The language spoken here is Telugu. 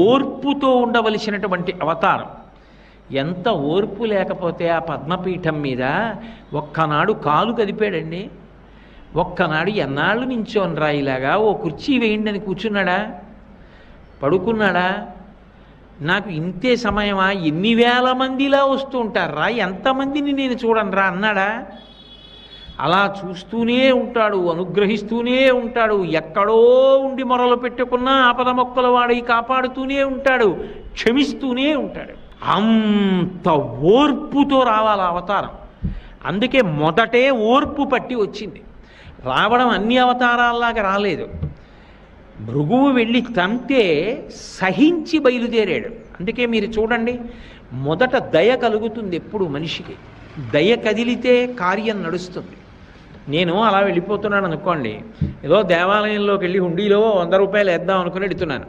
ఓర్పుతో ఉండవలసినటువంటి అవతారం. ఎంత ఓర్పు లేకపోతే ఆ పద్మపీఠం మీద ఒక్కనాడు కాలు కదిపాడండి. ఒక్కనాడు ఎన్నాళ్ళు నించోనరా ఇలాగా, ఓ కుర్చీ వేయండి అని కూర్చున్నాడా, పడుకున్నాడా? నాకు ఇంతే సమయమా, ఎన్ని వేల మందిలా వస్తూ ఉంటారా, ఎంతమందిని నేను చూడనరా అన్నాడా? అలా చూస్తూనే ఉంటాడు, అనుగ్రహిస్తూనే ఉంటాడు. ఎక్కడో ఉండి మొరలు పెట్టుకున్నా ఆపద మొక్కల వాడి కాపాడుతూనే ఉంటాడు, క్షమిస్తూనే ఉంటాడు. అంత ఓర్పుతో రావాలి అవతారం. అందుకే మొదటే ఓర్పు పట్టి వచ్చింది. రావడం అన్ని అవతారాల్లాగా రాలేదు. భృగువు వెళ్ళి తంతే సహించి బయలుదేరాడు. అందుకే మీరు చూడండి, మొదట దయ కలుగుతుంది ఎప్పుడు మనిషికి. దయ కదిలితే కార్యం నడుస్తుంది. నేను అలా వెళ్ళిపోతున్నాను అనుకోండి, ఏదో దేవాలయంలోకి వెళ్ళి హుండీలో 100 రూపాయలు వేద్దాం అనుకుని వెళుతున్నాను.